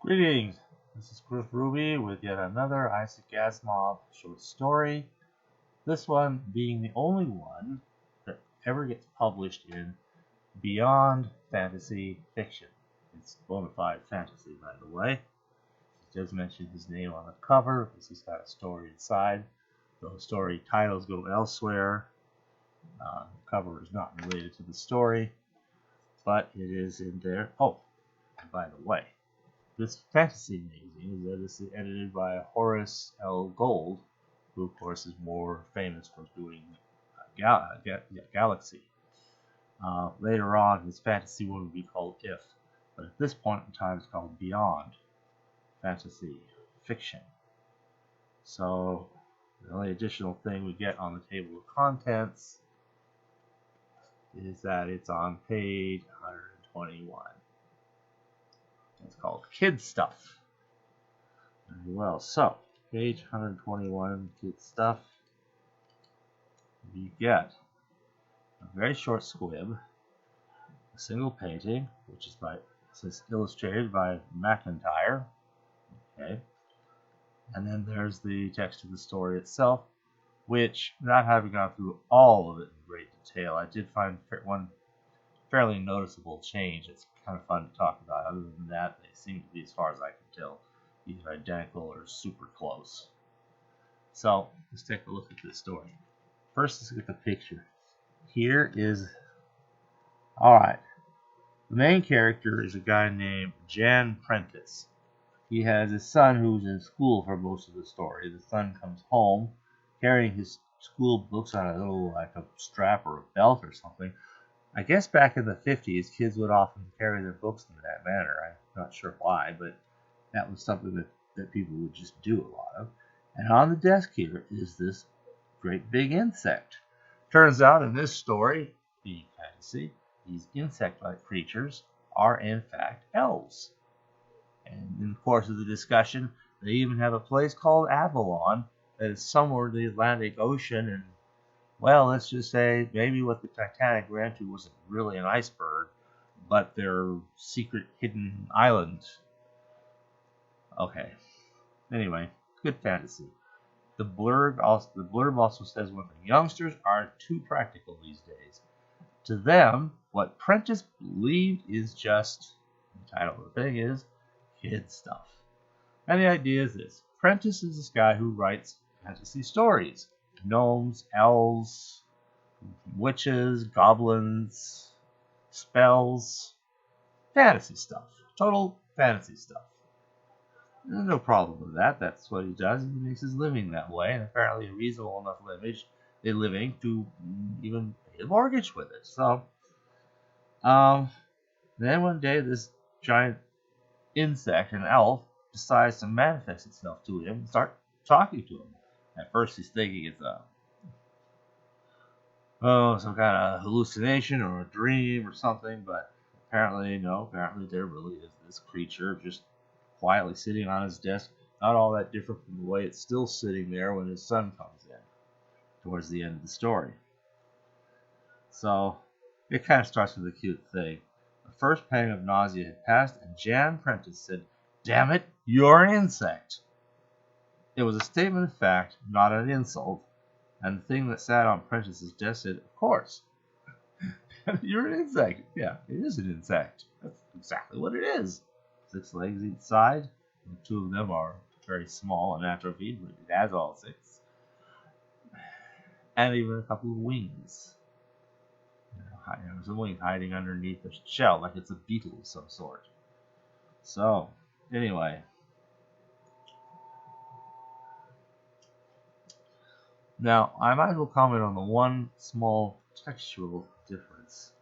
Greetings, this is Cliff Ruby with yet another Isaac Asimov short story. This one being the only one that ever gets published in Beyond Fantasy Fiction. It's bona fide fantasy, by the way. He does mention his name on the cover because he's got a story inside. Those story titles go elsewhere. The cover is not related to the story, but it is in there. Oh, and by the way, this fantasy magazine is edited by Horace L. Gold, who of course is more famous for doing Galaxy. Later on, his fantasy one would be called If, but at this point in time, it's called Beyond Fantasy Fiction. So the only additional thing we get on the table of contents is that it's on page 121. It's called Kid Stuff. Very well. So, page 121, Kid Stuff. You get a very short squib, a single painting, which is illustrated by McIntyre. Okay. And then there's the text of the story itself, which, not having gone through all of it in great detail, I did find one fairly noticeable change. It's kind of fun to talk about. Other than that, they seem to be, as far as I can tell, either identical or super close. So let's take a look at this story. First, let's look at the picture. Here is, alright, the main character is a guy named Jan Prentice. He has a son who's in school for most of the story. The son comes home carrying his school books on a little, like a strap or a belt or something. I guess back in the 50s, kids would often carry their books in that manner. I'm not sure why, but that was something that people would just do a lot of. And on the desk here is this great big insect. Turns out in this story, the fantasy, these insect-like creatures are in fact elves. And in the course of the discussion, they even have a place called Avalon that is somewhere in the Atlantic Ocean, and well, let's just say maybe what the Titanic ran to wasn't really an iceberg, but their secret hidden island. Okay. Anyway, good fantasy. The blurb also says one thing: youngsters are too practical these days. To them, what Prentice believed is just, the title of the thing is, kid stuff. And the idea is this: Prentice is this guy who writes fantasy stories. Gnomes, elves, witches, goblins, spells, fantasy stuff. Total fantasy stuff. There's no problem with that. That's what he does. He makes his living that way, and apparently a reasonable enough living to even pay the mortgage with it. So, then one day this giant insect, an elf, decides to manifest itself to him and start talking to him. At first he's thinking it's some kind of hallucination or a dream or something, but apparently there really is this creature just quietly sitting on his desk, not all that different from the way it's still sitting there when his son comes in towards the end of the story. So it kind of starts with a cute thing. The first pang of nausea had passed, and Jan Prentice said, "Damn it, you're an insect." It was a statement of fact, not an insult, and the thing that sat on Prentice's desk said, "Of course, you're an insect." Yeah, it is an insect. That's exactly what it is. 6 legs each side, and 2 of them are very small and atrophied, but it has all 6. And even a couple of wings. Some wings hiding underneath a shell, like it's a beetle of some sort. So, anyway. Now, I might as well comment on the one small textual difference.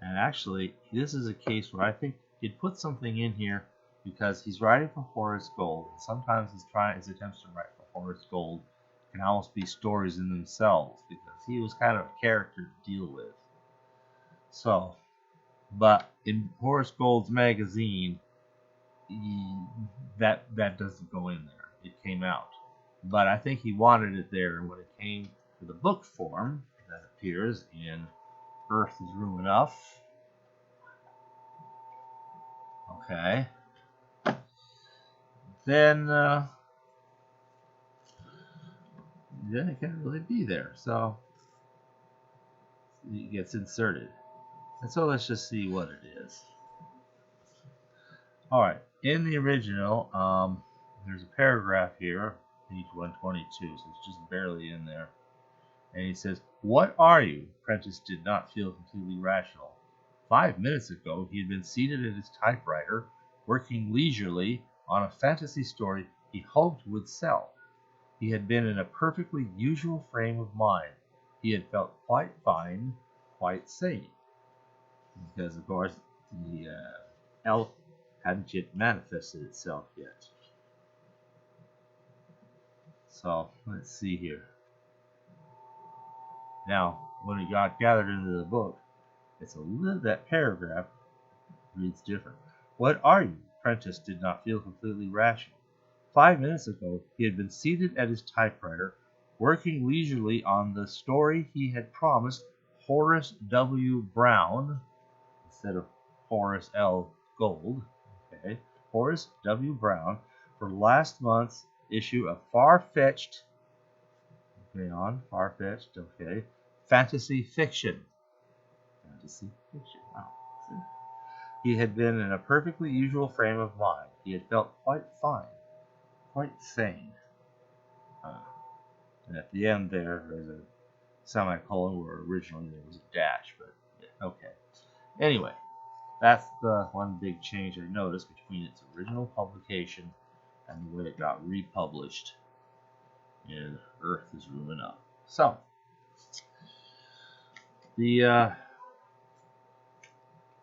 And actually, this is a case where I think he'd put something in here because he's writing for Horace Gold, and sometimes his attempts to write for Horace Gold can almost be stories in themselves, because he was kind of a character to deal with. So, but in Horace Gold's magazine, that doesn't go in there. It came out. But I think he wanted it there, and when it came to the book form that appears in Earth is Room Enough, okay, then it can't really be there. So it gets inserted. And so let's just see what it is. All right. In the original, there's a paragraph here, page 122, so it's just barely in there. And he says, "What are you?" Prentice did not feel completely rational. 5 minutes ago, he had been seated at his typewriter, working leisurely on a fantasy story he hoped would sell. He had been in a perfectly usual frame of mind. He had felt quite fine, quite sane. Because, of course, the elf hadn't yet manifested itself yet. So, let's see here. Now, when it got gathered into the book, that paragraph reads different. "What are you?" Prentice did not feel completely rational. 5 minutes ago, he had been seated at his typewriter, working leisurely on the story he had promised Horace W. Brown, instead of Horace L. Gold, okay, Horace W. Brown, for last month's issue of far-fetched, okay, fantasy fiction. Wow. He had been in a perfectly usual frame of mind. He had felt quite fine, quite sane. And at the end there's a semicolon where originally there was a dash, but okay. Anyway, that's the one big change I noticed between its original publication and the way it got republished in Earth is Ruin Up. So, the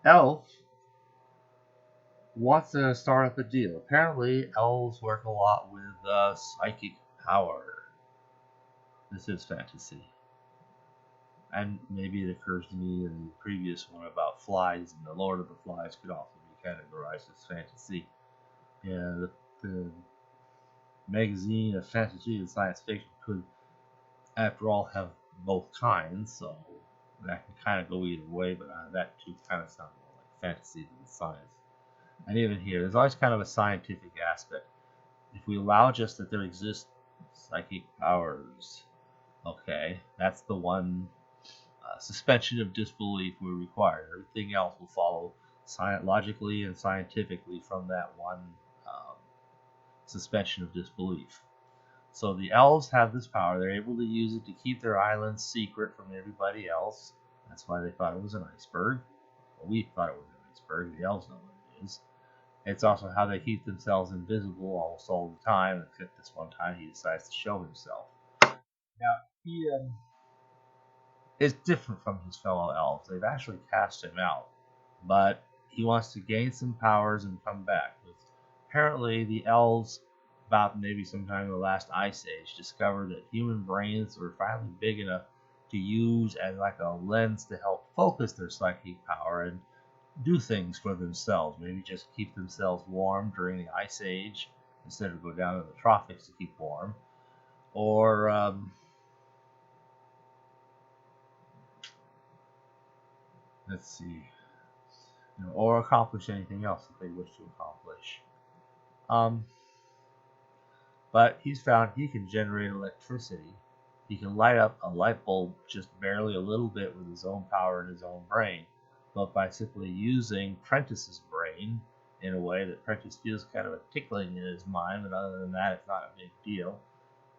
elf wants to start up a deal. Apparently, elves work a lot with psychic power. This is fantasy. And maybe it occurs to me in the previous one about flies, and the Lord of the Flies could also be categorized as fantasy. Yeah, the magazine of fantasy and science fiction could, after all, have both kinds, so that can kind of go either way, but that too kind of sounds more like fantasy than science. And even here, there's always kind of a scientific aspect. If we allow just that there exist psychic powers, okay, that's the one suspension of disbelief we require. Everything else will follow logically and scientifically from that one suspension of disbelief. So the elves have this power. They're able to use it to keep their island secret from everybody else. That's why they thought it was an iceberg. Well, we thought it was an iceberg. The elves know what it is. It's also how they keep themselves invisible almost all the time, except this one time he decides to show himself. Now, he is different from his fellow elves. They've actually cast him out, but he wants to gain some powers and come back. Apparently, the elves, about maybe sometime in the last ice age, discovered that human brains were finally big enough to use as like a lens to help focus their psychic power and do things for themselves. Maybe just keep themselves warm during the ice age instead of go down to the tropics to keep warm, or let's see, or accomplish anything else that they wish to accomplish. But he's found he can generate electricity. He can light up a light bulb just barely a little bit with his own power in his own brain. But by simply using Prentice's brain in a way that Prentice feels kind of a tickling in his mind, but other than that, it's not a big deal.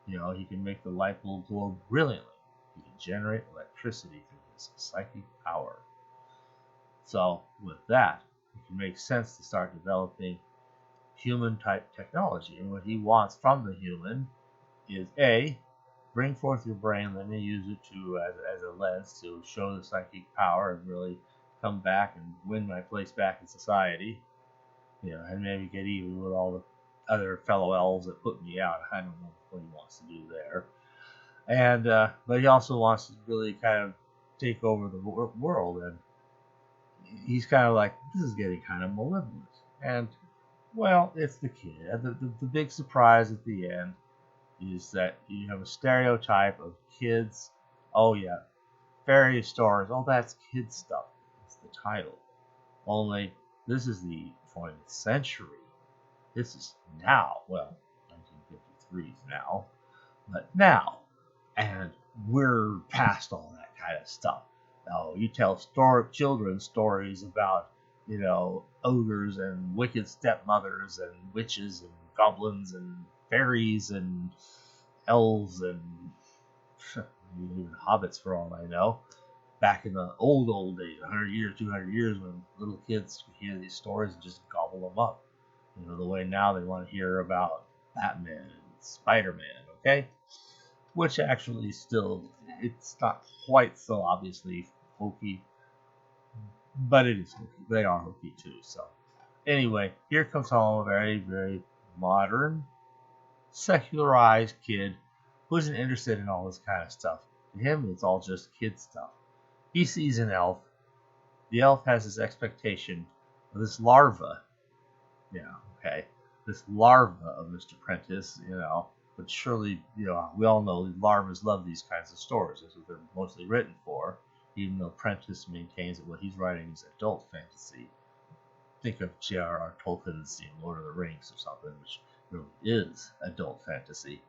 He can make the light bulb glow brilliantly. He can generate electricity through his psychic power. So, with that, it can make sense to start developing human-type technology. And what he wants from the human is A, bring forth your brain, let me use it as a lens to show the psychic power and really come back and win my place back in society. And maybe get even with all the other fellow elves that put me out. I don't know what he wants to do there. And but he also wants to really kind of take over the world, and he's kind of like, this is getting kind of malevolent. And well, it's the kid. The big surprise at the end is that you have a stereotype of kids. Oh yeah, fairy stories. Oh, that's kid stuff. It's the title. Only this is the 20th century. This is now, well, 1953 is now, but now. And we're past all that kind of stuff. Now, you tell children stories about, ogres and wicked stepmothers and witches and goblins and fairies and elves and even hobbits for all I know. Back in the old days, 100 years, 200 years, when little kids could hear these stories and just gobble them up. The way now they want to hear about Batman and Spider-Man, okay? Which actually still, it's not quite so obviously hokey, but it is hokey. They are hokey too. So anyway, here comes home a very, very modern, secularized kid who isn't interested in all this kind of stuff. To him, it's all just kid stuff. He sees an elf. The elf has this expectation of this larva. Yeah, okay. This larva of Mr. Prentice, but surely, we all know larvas love these kinds of stories. That's what they're mostly written for, even though Prentice maintains that what he's writing is adult fantasy. Think of J.R.R. Tolkien's Lord of the Rings or something, which really is adult fantasy.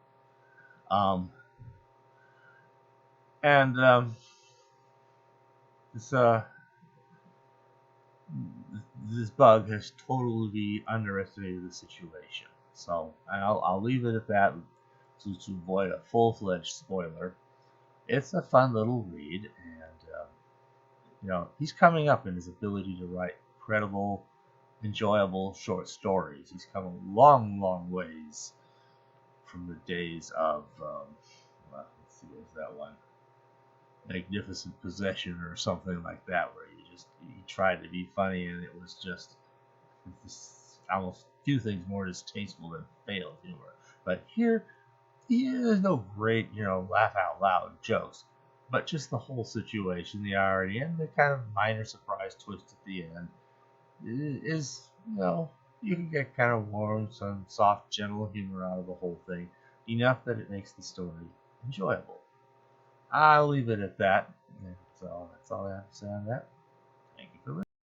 This bug has totally underestimated the situation. So I'll leave it at that to avoid a full-fledged spoiler. It's a fun little read, and he's coming up in his ability to write credible, enjoyable short stories. He's come a long, long ways from the days of, let's see, what was that one? Magnificent Possession or something like that, where he tried to be funny and it was just almost few things more distasteful than failed humor. But here, there's no great, laugh out loud jokes, but just the whole situation, the irony, and the kind of minor surprise twist at the end is, you can get kind of warm, some soft, gentle humor out of the whole thing, enough that it makes the story enjoyable. I'll leave it at that. So that's all I have to say on that.